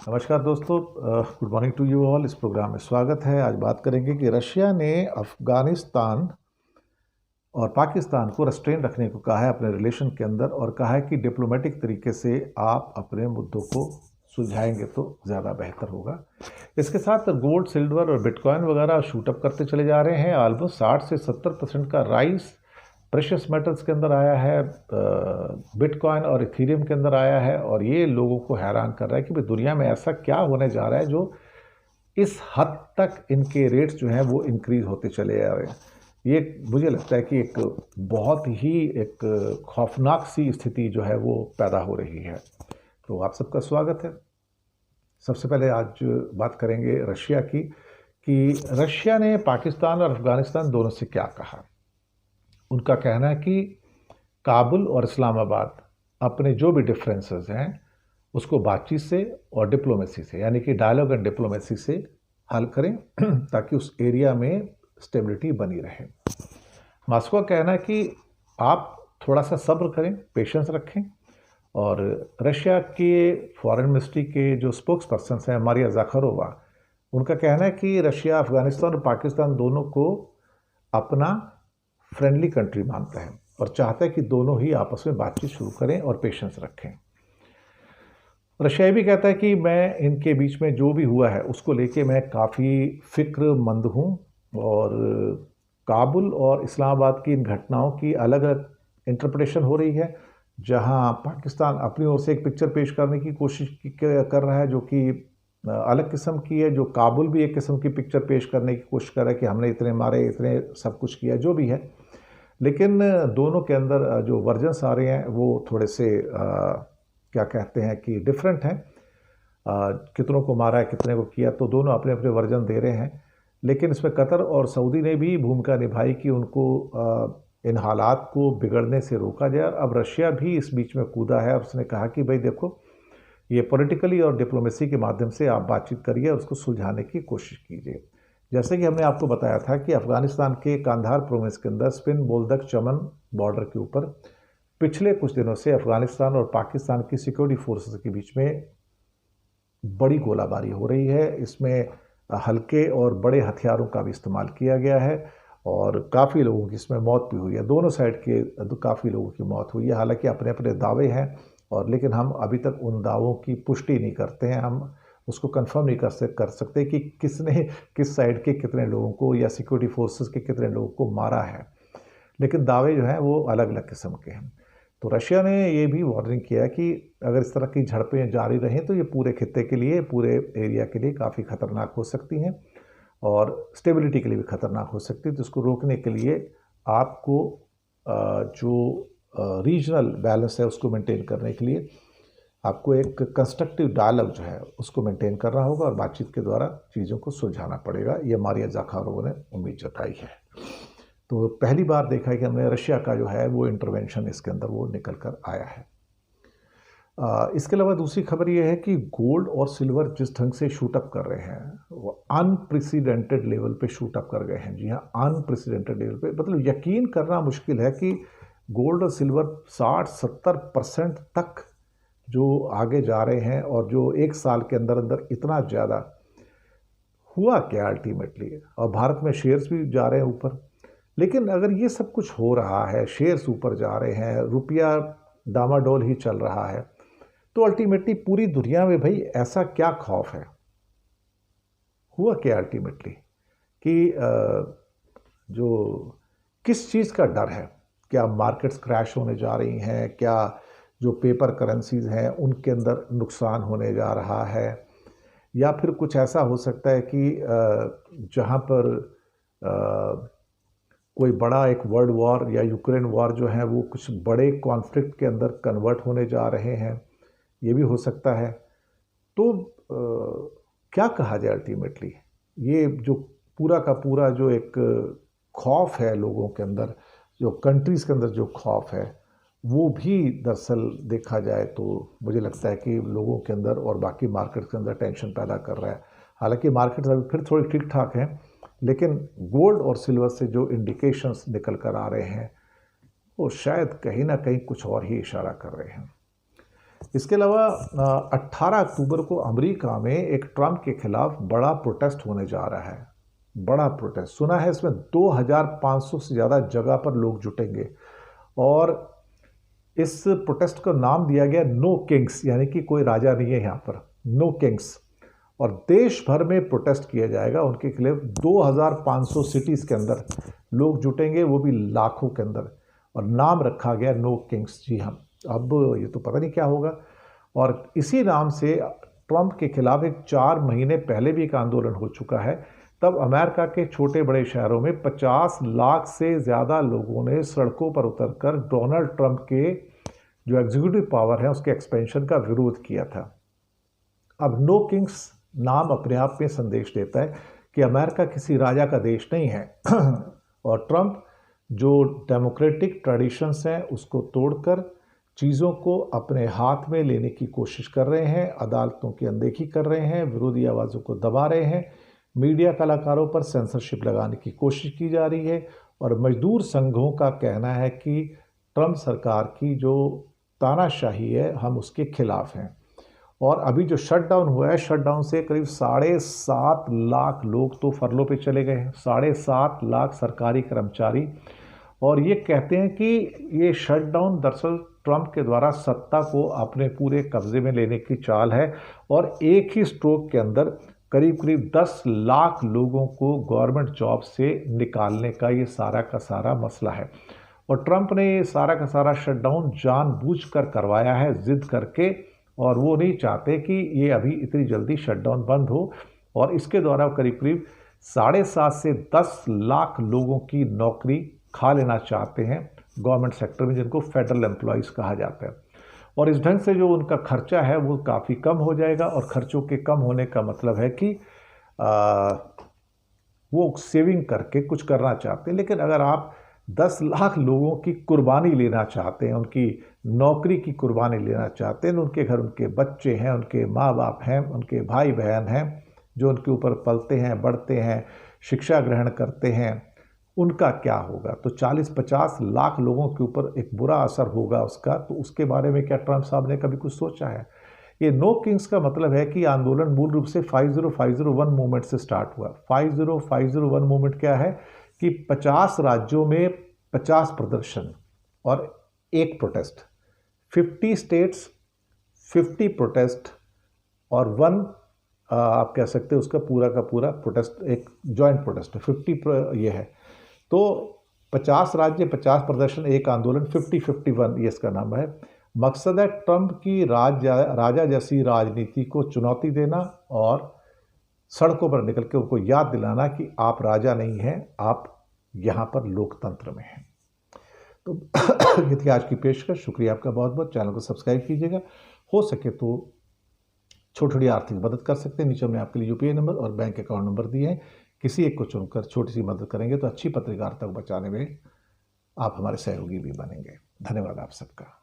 नमस्कार दोस्तों, good morning to you all. इस प्रोग्राम में स्वागत है। आज बात करेंगे कि रशिया ने अफ़गानिस्तान और पाकिस्तान को रेस्ट्रेन रखने को कहा है अपने रिलेशन के अंदर, और कहा है कि डिप्लोमेटिक तरीके से आप अपने मुद्दों को सुलझाएंगे तो ज़्यादा बेहतर होगा। इसके साथ गोल्ड, सिल्वर और बिटकॉइन वगैरह शूटअप करते चले जा रहे हैं। ऑलमोस्ट 60 से 70% का राइस प्रेशियस मेटल्स के अंदर आया है, बिटकॉइन और इथीरियम के अंदर आया है। और ये लोगों को हैरान कर रहा है कि भाई दुनिया में ऐसा क्या होने जा रहा है जो इस हद तक इनके रेट्स जो हैं वो इंक्रीज होते चले जा रहे हैं। ये मुझे लगता है कि एक बहुत ही एक खौफनाक सी स्थिति जो है वो पैदा हो रही है। तो आप सबका स्वागत है। सबसे पहले आज बात करेंगे रशिया की, कि रशिया ने पाकिस्तान और अफ़गानिस्तान दोनों से क्या कहा। उनका कहना है कि काबुल और इस्लामाबाद अपने जो भी डिफरेंसेस हैं उसको बातचीत से और डिप्लोमेसी से, यानी कि डायलॉग एंड डिप्लोमेसी से हल करें ताकि उस एरिया में स्टेबिलिटी बनी रहे। मॉस्को का कहना है कि आप थोड़ा सा सब्र करें, पेशेंस रखें। और रशिया के फॉरेन मिनिस्ट्री के जो स्पोक्स पर्सन हैं मारिया ज़ाखारोवा, उनका कहना है कि रशिया अफ़गानिस्तान और पाकिस्तान दोनों को अपना फ्रेंडली कंट्री मानता है और चाहता है कि दोनों ही आपस में बातचीत शुरू करें और पेशेंस रखें। रशिया ये भी कहता है कि मैं इनके बीच में जो भी हुआ है उसको लेके मैं काफ़ी फिक्रमंद हूँ, और काबुल और इस्लामाबाद की इन घटनाओं की अलग अलग इंटरप्रिटेशन हो रही है। जहां पाकिस्तान अपनी ओर से एक पिक्चर पेश करने की कोशिश कर रहा है जो कि अलग किस्म की है, जो काबुल भी एक किस्म की पिक्चर पेश करने की कोशिश कर रहा है कि हमने इतने मारे, इतने सब कुछ किया, जो भी है। लेकिन दोनों के अंदर जो वर्जन्स आ रहे हैं वो थोड़े से क्या कहते हैं कि डिफरेंट हैं। कितनों को मारा है, कितने को किया, तो दोनों अपने अपने वर्जन दे रहे हैं। लेकिन इसमें कतर और सऊदी ने भी भूमिका निभाई कि उनको इन हालात को बिगड़ने से रोका जाए। और अब रशिया भी इस बीच में कूदा है और उसने कहा कि भाई देखो, ये पॉलिटिकली और डिप्लोमेसी के माध्यम से आप बातचीत करिए और उसको सुलझाने की कोशिश कीजिए। जैसे कि हमने आपको बताया था कि अफगानिस्तान के कांधार प्रोविंस के अंदर स्पिन बोल्दक चमन बॉर्डर के ऊपर पिछले कुछ दिनों से अफगानिस्तान और पाकिस्तान की सिक्योरिटी फोर्सेस के बीच में बड़ी गोलाबारी हो रही है। इसमें हल्के और बड़े हथियारों का भी इस्तेमाल किया गया है और काफ़ी लोगों की इसमें मौत भी हुई है। दोनों साइड के काफ़ी लोगों की मौत हुई है। हालांकि अपने अपने दावे हैं, और लेकिन हम अभी तक उन दावों की पुष्टि नहीं करते हैं। हम उसको कंफर्म नहीं कर सकते कि किसने किस साइड के कितने लोगों को या सिक्योरिटी फोर्सेस के कितने लोगों को मारा है, लेकिन दावे जो हैं वो अलग अलग किस्म के हैं। तो रशिया ने ये भी वार्निंग किया कि अगर इस तरह की झड़पें जारी रहें तो ये पूरे खित्ते के लिए, पूरे एरिया के लिए काफ़ी ख़तरनाक हो सकती हैं और स्टेबिलिटी के लिए भी ख़तरनाक हो सकती है। तो इसको रोकने के लिए आपको जो रीजनल बैलेंस है उसको मेंटेन करने के लिए आपको एक कंस्ट्रक्टिव डायलॉग जो है उसको मेंटेन करना होगा और बातचीत के द्वारा चीज़ों को सुलझाना पड़ेगा। ये मारिया ज़ाखारोवा ने उम्मीद जताई है। तो पहली बार देखा है कि हमने रशिया का जो है वो इंटरवेंशन इसके अंदर वो निकल कर आया है। इसके अलावा दूसरी खबर ये है कि गोल्ड और सिल्वर जिस ढंग से शूटअप कर रहे हैं वो अनप्रेसिडेंटेड लेवल पे शूटअप कर गए हैं। जी हाँ, अनप्रेसिडेंटेड लेवल पे, मतलब यकीन करना मुश्किल है कि गोल्ड और सिल्वर 60-70% तक जो आगे जा रहे हैं, और जो एक साल के अंदर अंदर इतना ज़्यादा हुआ क्या अल्टीमेटली। और भारत में शेयर्स भी जा रहे हैं ऊपर। लेकिन अगर ये सब कुछ हो रहा है, शेयर्स ऊपर जा रहे हैं, रुपया डामाडोल ही चल रहा है, तो अल्टीमेटली पूरी दुनिया में भाई ऐसा क्या खौफ है, हुआ क्या अल्टीमेटली कि जो किस चीज़ का डर है? क्या मार्केट्स क्रैश होने जा रही हैं? क्या जो पेपर करेंसीज हैं उनके अंदर नुकसान होने जा रहा है? या फिर कुछ ऐसा हो सकता है कि जहाँ पर कोई बड़ा एक वर्ल्ड वॉर या यूक्रेन वॉर जो है वो कुछ बड़े कॉन्फ्लिक्ट के अंदर कन्वर्ट होने जा रहे हैं, ये भी हो सकता है। तो क्या कहा जाए अल्टीमेटली, ये जो पूरा का पूरा जो एक खौफ है लोगों के अंदर, जो कंट्रीज़ के अंदर जो खौफ है, वो भी दरअसल देखा जाए तो मुझे लगता है कि लोगों के अंदर और बाकी मार्केट के अंदर टेंशन पैदा कर रहा है। हालांकि मार्केट्स अभी फिर थोड़ी ठीक ठाक हैं, लेकिन गोल्ड और सिल्वर से जो इंडिकेशंस निकल कर आ रहे हैं वो शायद कहीं ना कहीं कुछ और ही इशारा कर रहे हैं। इसके अलावा 18 अक्टूबर को अमेरिका में एक ट्रंप के खिलाफ बड़ा प्रोटेस्ट होने जा रहा है। बड़ा प्रोटेस्ट सुना है, इसमें 2500 से ज़्यादा जगह पर लोग जुटेंगे और इस प्रोटेस्ट का नाम दिया गया नो किंग्स, यानी कि कोई राजा नहीं है यहाँ पर, नो किंग्स। और देश भर में प्रोटेस्ट किया जाएगा उनके खिलाफ। 2500 सिटीज़ के अंदर लोग जुटेंगे, वो भी लाखों के अंदर, और नाम रखा गया नो किंग्स। जी हाँ, अब ये तो पता नहीं क्या होगा। और इसी नाम से ट्रंप के खिलाफ एक 4 महीने पहले भी एक आंदोलन हो चुका है। तब अमेरिका के छोटे बड़े शहरों में 50 लाख से ज़्यादा लोगों ने सड़कों पर उतरकर डोनाल्ड ट्रंप के जो एग्जीक्यूटिव पावर है उसके एक्सपेंशन का विरोध किया था। अब नो किंग्स नाम अपने आप में संदेश देता है कि अमेरिका किसी राजा का देश नहीं है और ट्रंप जो डेमोक्रेटिक ट्रेडिशंस हैं उसको तोड़कर चीज़ों को अपने हाथ में लेने की कोशिश कर रहे हैं, अदालतों की अनदेखी कर रहे हैं, विरोधी आवाज़ों को दबा रहे हैं, मीडिया कलाकारों पर सेंसरशिप लगाने की कोशिश की जा रही है। और मजदूर संघों का कहना है कि ट्रंप सरकार की जो तानाशाही है हम उसके खिलाफ हैं। और अभी जो शटडाउन हुआ है, शटडाउन से करीब 7.5 लाख लोग तो फरलो पे चले गए हैं, 7.5 लाख सरकारी कर्मचारी। और ये कहते हैं कि ये शटडाउन दरअसल ट्रंप के द्वारा सत्ता को अपने पूरे कब्जे में लेने की चाल है और एक ही स्ट्रोक के अंदर करीब करीब 10 लाख लोगों को गवर्नमेंट जॉब से निकालने का ये सारा का सारा मसला है। और ट्रंप ने ये सारा का सारा शटडाउन जानबूझकर करवाया है, जिद करके, और वो नहीं चाहते कि ये अभी इतनी जल्दी शटडाउन बंद हो। और इसके द्वारा करीब करीब 7.5 से 10 लाख लोगों की नौकरी खा लेना चाहते हैं गवर्नमेंट सेक्टर में, जिनको फेडरल एम्प्लॉयज़ कहा जाता है। और इस ढंग से जो उनका खर्चा है वो काफ़ी कम हो जाएगा। और खर्चों के कम होने का मतलब है कि वो सेविंग करके कुछ करना चाहते हैं। लेकिन अगर आप 10 लाख लोगों की कुर्बानी लेना चाहते हैं, उनकी नौकरी की कुर्बानी लेना चाहते हैं, उनके घर उनके बच्चे हैं, उनके माँ बाप हैं, उनके भाई बहन हैं जो उनके ऊपर पलते हैं, बढ़ते हैं, शिक्षा ग्रहण करते हैं, उनका क्या होगा? तो 40-50 लाख लोगों के ऊपर एक बुरा असर होगा उसका। तो उसके बारे में क्या ट्रंप साहब ने कभी कुछ सोचा है? ये नो किंग्स का मतलब है कि आंदोलन मूल रूप से 50501 मूवमेंट से स्टार्ट हुआ। 50501 मूवमेंट क्या है कि 50 राज्यों में 50 प्रदर्शन और एक प्रोटेस्ट, 50 स्टेट्स 50 प्रोटेस्ट और 1 आप कह सकते हैं उसका पूरा का पूरा प्रोटेस्ट एक जॉइंट प्रोटेस्ट है। 50 ये है, तो 50 राज्य 50 प्रदर्शन एक आंदोलन, 50-51 ये इसका नाम है। मकसद है ट्रंप की राजा जैसी राजनीति को चुनौती देना और सड़कों पर निकल के उनको याद दिलाना कि आप राजा नहीं हैं, आप यहाँ पर लोकतंत्र में हैं। तो ये थी आज की पेशकश। शुक्रिया आपका बहुत बहुत। चैनल को सब्सक्राइब कीजिएगा। हो सके तो छोटी छोटी आर्थिक मदद कर सकते हैं। नीचे हमने आपके लिए यूपीआई नंबर और बैंक अकाउंट नंबर दिए हैं। किसी एक को चुनकर छोटी सी मदद करेंगे तो अच्छी पत्रकारिता को बचाने में आप हमारे सहयोगी भी बनेंगे। धन्यवाद आप सबका।